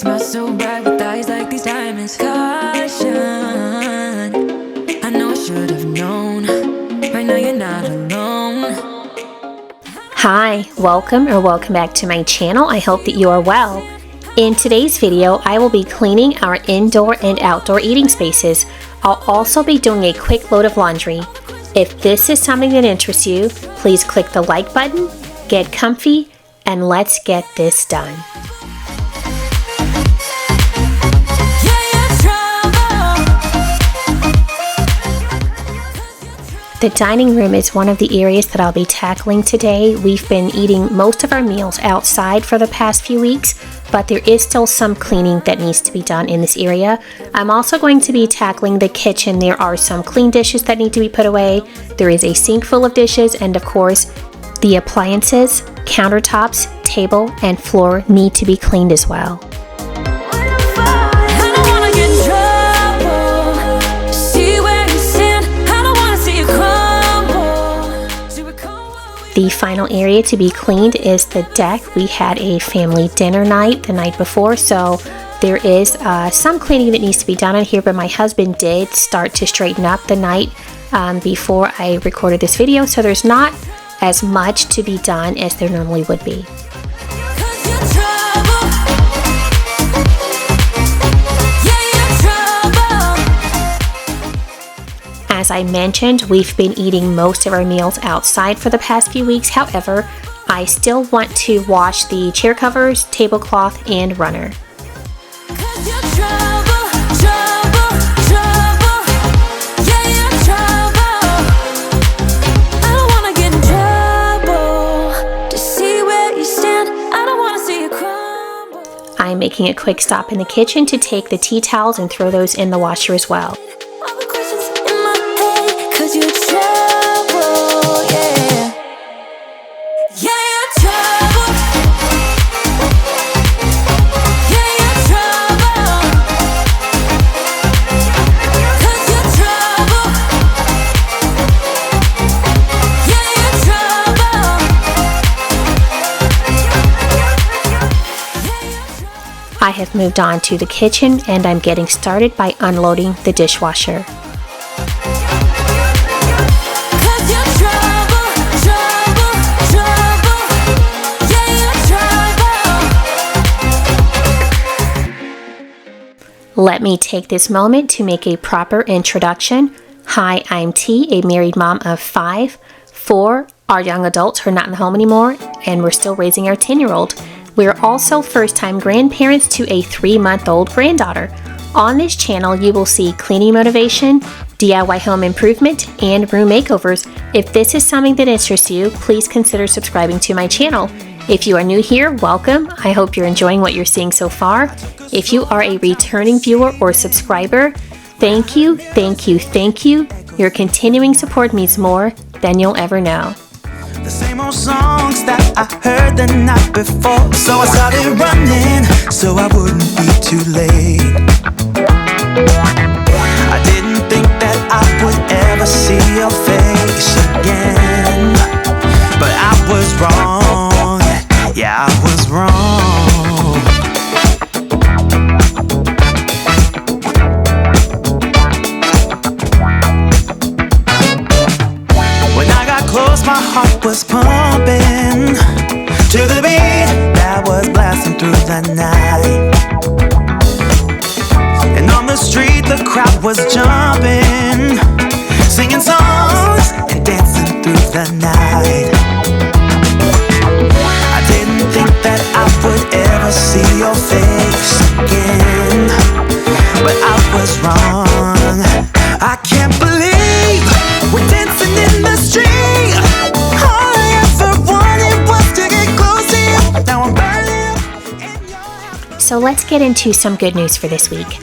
Smile so bright with eyes like these diamonds. Caution, I know I should have known. Right now you're not alone. Hi, welcome back to my channel. I hope that you are well. In today's video, I will be cleaning our indoor and outdoor eating spaces. I'll also be doing a quick load of laundry. If this is something that interests you, please click the like button, get comfy, and let's get this done. The dining room is one of the areas that I'll be tackling today. We've been eating most of our meals outside for the past few weeks, but there is still some cleaning that needs to be done in this area. I'm also going to be tackling the kitchen. There are some clean dishes that need to be put away. There is a sink full of dishes, and of course, the appliances, countertops, table, and floor need to be cleaned as well. The final area to be cleaned is the deck. We had a family dinner night the night before, so there is some cleaning that needs to be done in here, but my husband did start to straighten up the night before I recorded this video, so there's not as much to be done as there normally would be. As I mentioned, we've been eating most of our meals outside for the past few weeks. However, I still want to wash the chair covers, tablecloth, and runner. I'm making a quick stop in the kitchen to take the tea towels and throw those in the washer as well. I have moved on to the kitchen and I'm getting started by unloading the dishwasher. Let me take this moment to make a proper introduction. Hi, I'm T, a married mom of 5. 4 are young adults who are not in the home anymore, and we're still raising our 10-year-old. We're also first-time grandparents to a 3-month-old granddaughter. On this channel, you will see cleaning motivation, DIY home improvement, and room makeovers. If this is something that interests you, please consider subscribing to my channel. If you are new here, welcome. I hope you're enjoying what you're seeing so far. If you are a returning viewer or subscriber, thank you, thank you, thank you. Your continuing support means more than you'll ever know. The same old songs that I heard the night before. So I started running, so I wouldn't be too late. I didn't think that I would ever see your face again, but I was wrong, yeah, I was wrong. When I got close, my heart was pumping to the beat that was blasting through the night. And on the street, the crowd was jumping, singing songs and dancing through the night. I didn't think that I would ever see your face again, but I was wrong. I can't believe we're dancing in the street. All I ever wanted was to get close to you. Now I'm burning in your house. So let's get into some good news for this week.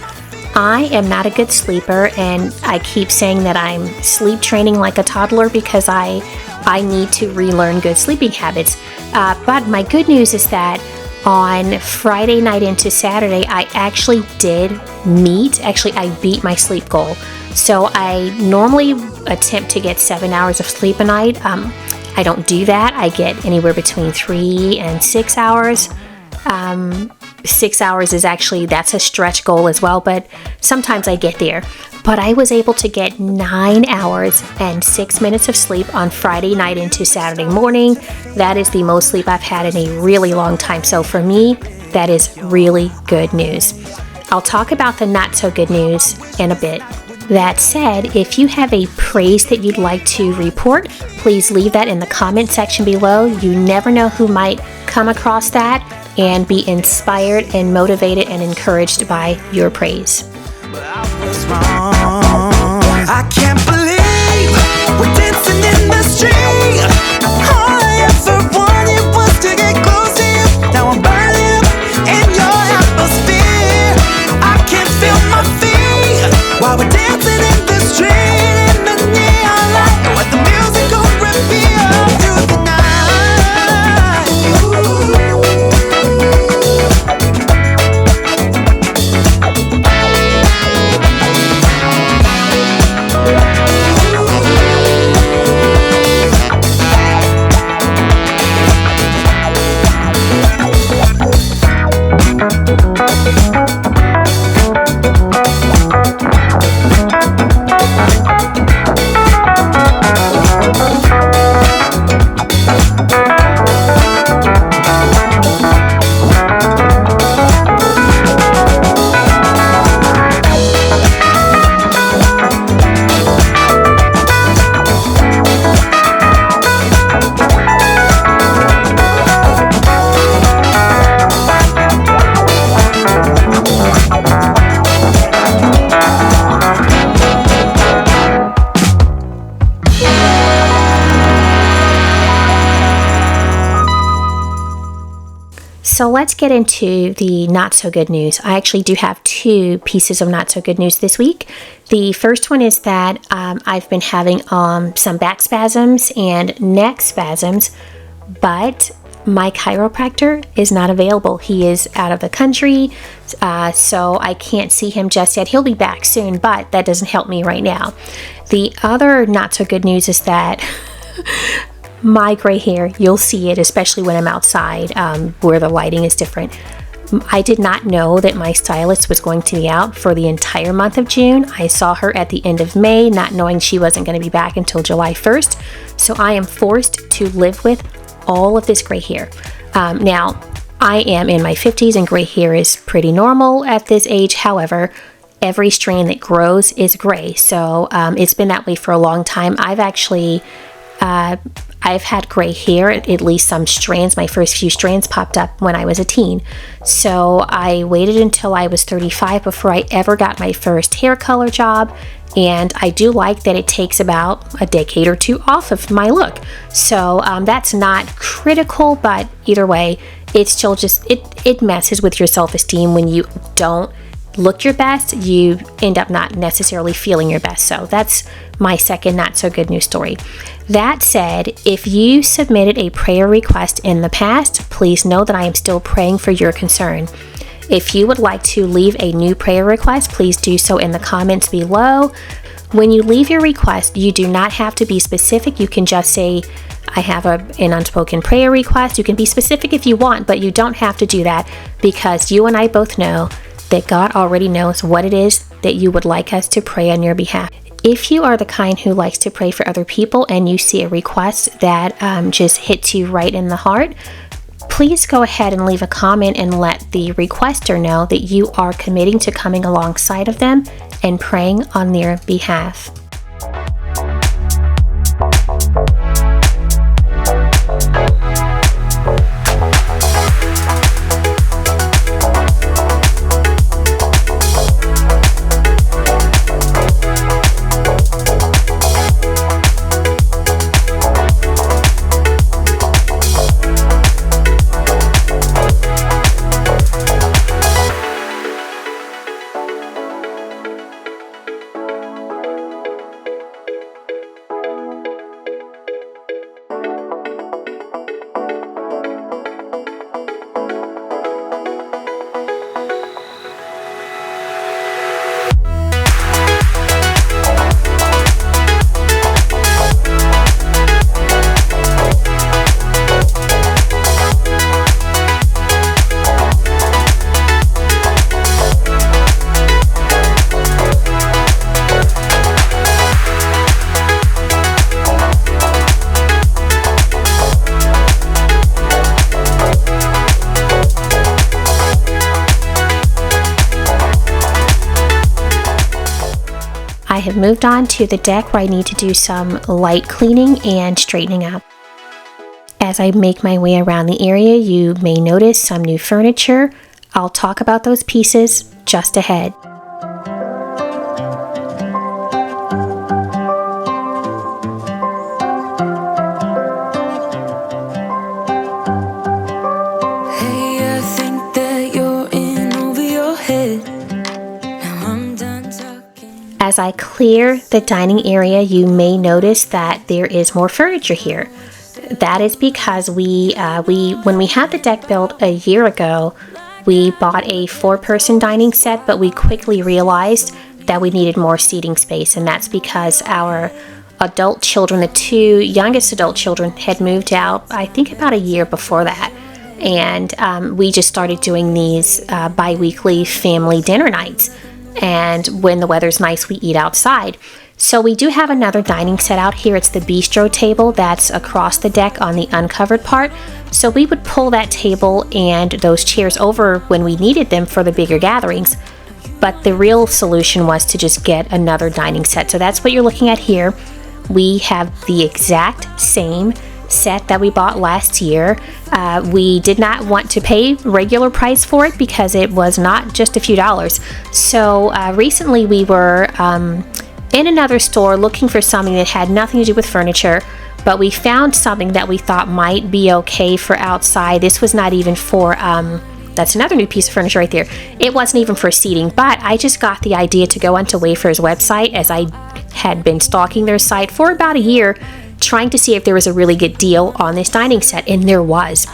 I am not a good sleeper, and I keep saying that I'm sleep training like a toddler because I need to relearn good sleeping habits. But my good news is that on Friday night into Saturday, I actually did I beat my sleep goal. So I normally attempt to get 7 hours of sleep a night. I don't do that. I get anywhere between 3 and 6 hours. 6 hours is actually, that's a stretch goal as well, but sometimes I get there. But I was able to get 9 hours and 6 minutes of sleep on Friday night into Saturday morning. That is the most sleep I've had in a really long time. So for me, that is really good news. I'll talk about the not so good news in a bit. That said, if you have a praise that you'd like to report, please leave that in the comment section below. You never know who might come across that and be inspired and motivated and encouraged by your praise. I was wrong. I can't believe we're dancing in the street. All I ever wanted was to get close to you. Now I'm burning up in your atmosphere. I can't feel my feet while we're dancing in the street in the neon light. Let the music go reveal through the night. So let's get into the not so good news. I actually do have 2 pieces of not so good news this week. The first one is that I've been having some back spasms and neck spasms, but my chiropractor is not available. He is out of the country, so I can't see him just yet. He'll be back soon, but that doesn't help me right now. The other not so good news is that my gray hair, you'll see it, especially when I'm outside where the lighting is different. I did not know that my stylist was going to be out for the entire month of June. I saw her at the end of May, not knowing she wasn't going to be back until July 1st. So I am forced to live with all of this gray hair. Now, I am in my 50s and gray hair is pretty normal at this age. However, every strand that grows is gray. So it's been that way for a long time. I've had gray hair, at least some strands. My first few strands popped up when I was a teen. So I waited until I was 35 before I ever got my first hair color job. And I do like that it takes about a decade or 2 off of my look. So that's not critical, but either way, it's still just, it messes with your self-esteem when you don't look your best. You end up not necessarily feeling your best. So that's my second not so good news story. That said, if you submitted a prayer request in the past, please know that I am still praying for your concern. If you would like to leave a new prayer request, please do so in the comments below. When you leave your request, you do not have to be specific. You can just say, I have an unspoken prayer request. You can be specific if you want, but you don't have to do that because you and I both know that God already knows what it is that you would like us to pray on your behalf. If you are the kind who likes to pray for other people and you see a request that just hits you right in the heart, please go ahead and leave a comment and let the requester know that you are committing to coming alongside of them and praying on their behalf. I have moved on to the deck where I need to do some light cleaning and straightening up. As I make my way around the area, you may notice some new furniture. I'll talk about those pieces just ahead. Hey, I think that you're in over your head. Now I'm done talking. As I clear the dining area, you may notice that there is more furniture here. That is because when we had the deck built a year ago, we bought a 4-person dining set, but we quickly realized that we needed more seating space, and that's because our adult children, the 2 youngest adult children, had moved out, I think about a year before that, and we just started doing these bi-weekly family dinner nights, and when the weather's nice, we eat outside. So we do have another dining set out here. It's the bistro table that's across the deck on the uncovered part. So we would pull that table and those chairs over when we needed them for the bigger gatherings. But the real solution was to just get another dining set. So that's what you're looking at here. We have the exact same set that we bought last year. We did not want to pay regular price for it because it was not just a few dollars. So recently we were in another store looking for something that had nothing to do with furniture, but we found something that we thought might be okay for outside. This was not even for, that's another new piece of furniture right there. It wasn't even for seating, but I just got the idea to go onto Wayfair's website, as I had been stalking their site for about a year, trying to see if there was a really good deal on this dining set, and there was.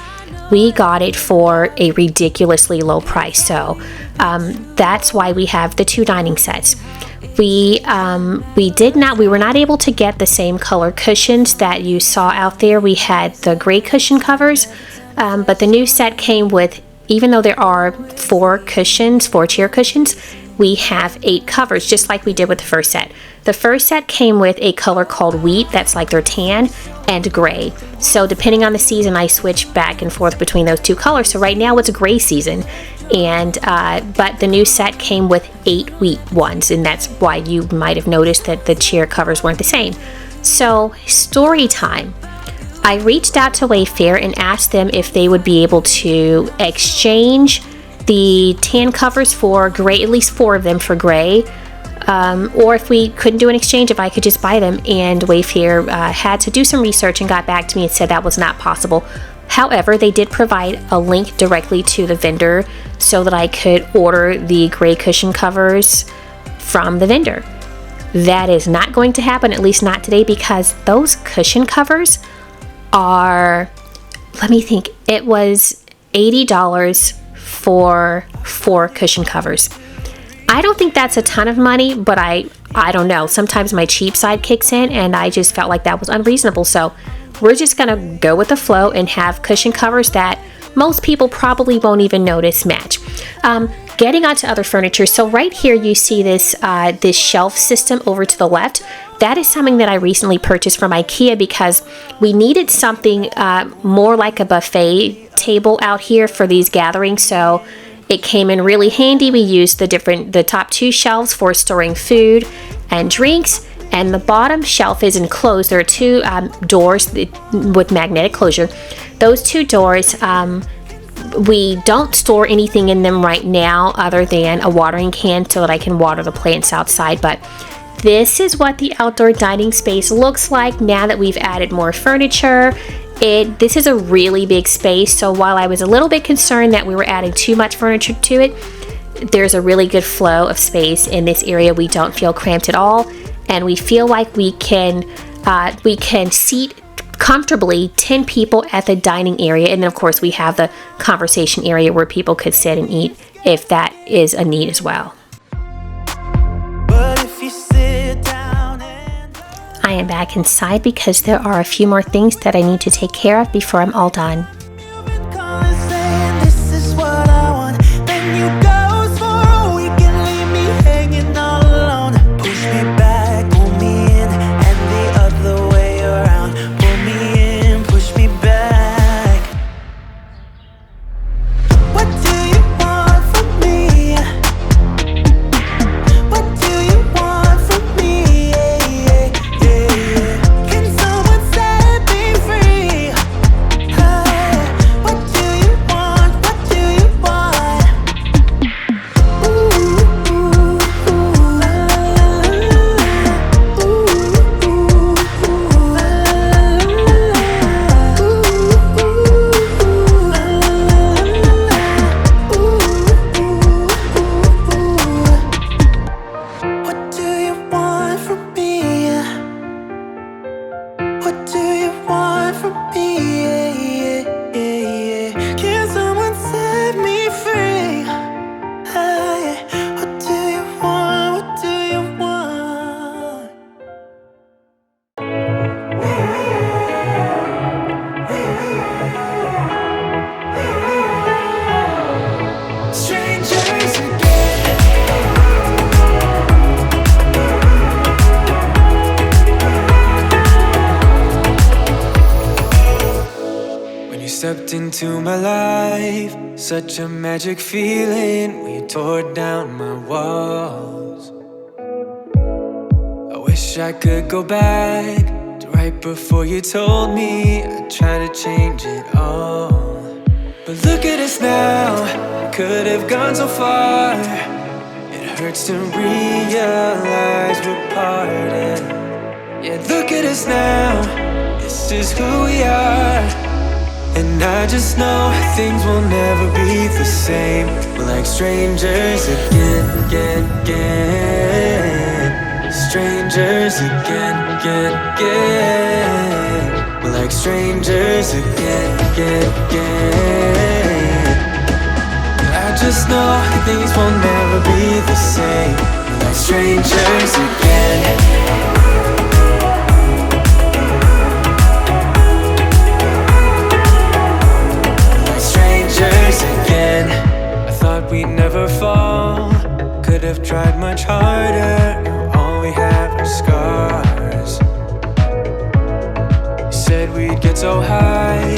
We got it for a ridiculously low price, so that's why we have the 2 dining sets. We were not able to get the same color cushions that you saw out there. We had the gray cushion covers, but the new set came with, even though there are 4 chair cushions, we have 8 covers, just like we did with the first set. The first set came with a color called wheat, that's like their tan, and gray. So depending on the season, I switch back and forth between those 2 colors. So right now it's a gray season, and but the new set came with 8 wheat ones, and that's why you might have noticed that the chair covers weren't the same. So story time. I reached out to Wayfair and asked them if they would be able to exchange the tan covers for gray, at least 4 of them for gray, or if we couldn't do an exchange, if I could just buy them. And Wayfair had to do some research and got back to me and said that was not possible. However, they did provide a link directly to the vendor so that I could order the gray cushion covers from the vendor. That is not going to happen, at least not today, because those cushion covers are, let me think, it was $80 for 4 cushion covers. I don't think that's a ton of money, but I don't know. Sometimes my cheap side kicks in, and I just felt like that was unreasonable. So we're just gonna go with the flow and have cushion covers that most people probably won't even notice match. Getting onto other furniture. So right here you see this this shelf system over to the left. That is something that I recently purchased from IKEA because we needed something more like a buffet table out here for these gatherings. So it came in really handy. We used the top 2 shelves for storing food and drinks, and the bottom shelf is enclosed. There are 2 doors with magnetic closure. Those 2 doors, we don't store anything in them right now other than a watering can so that I can water the plants outside, but this is what the outdoor dining space looks like now that we've added more furniture. This is a really big space, so while I was a little bit concerned that we were adding too much furniture to it, there's a really good flow of space in this area. We don't feel cramped at all, and we feel like we can seat comfortably 10 people at the dining area, and then of course we have the conversation area where people could sit and eat if that is a need as well. I am back inside because there are a few more things that I need to take care of before I'm all done. What do you want from me? stepped into my life. Such a magic feeling when you tore down my walls. I wish I could go back to right before you told me I'd try to change it all. But look at us now, could have gone so far. It hurts to realize we're parted. Yeah, look at us now, this is who we are. And I just know things will never be the same. We're like strangers again. Strangers again. We're like strangers again. I just know things will never be the same. We're like strangers again. Again, I thought we'd never fall. Could have tried much harder. Now all we have are scars. You said we'd get so high,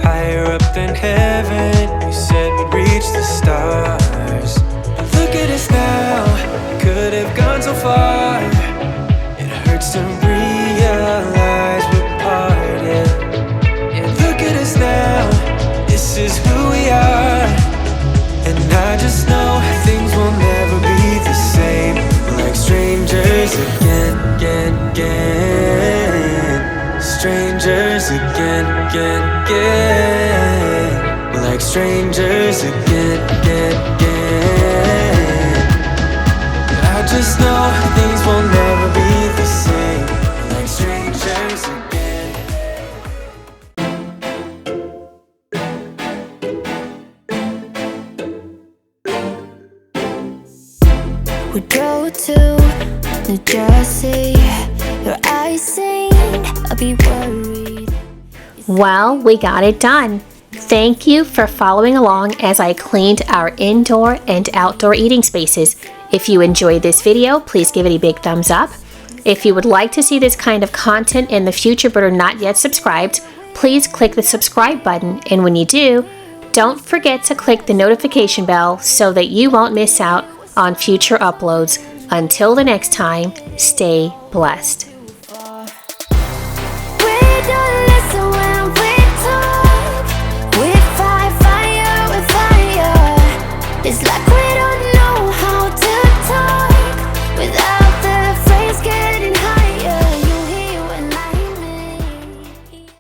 higher up than heaven. You said we'd reach the stars. But look at us now, could have gone so far. It hurts to realize we're parted. Yeah, look at us now, this is who we are. And I just know things will never be the same. We're like strangers again. Strangers again. We're like strangers again. I just know things will never be the same. We're like strangers again. We drove to New Jersey. Your eyes sing, I'll be worried. Well, we got it done. Thank you for following along as I cleaned our indoor and outdoor eating spaces. If you enjoyed this video, please give it a big thumbs up. If you would like to see this kind of content in the future but are not yet subscribed, please click the subscribe button, and when you do, don't forget to click the notification bell so that you won't miss out on future uploads. Until the next time, stay blessed. We don't listen when we talk. We fight fire with fire. It's like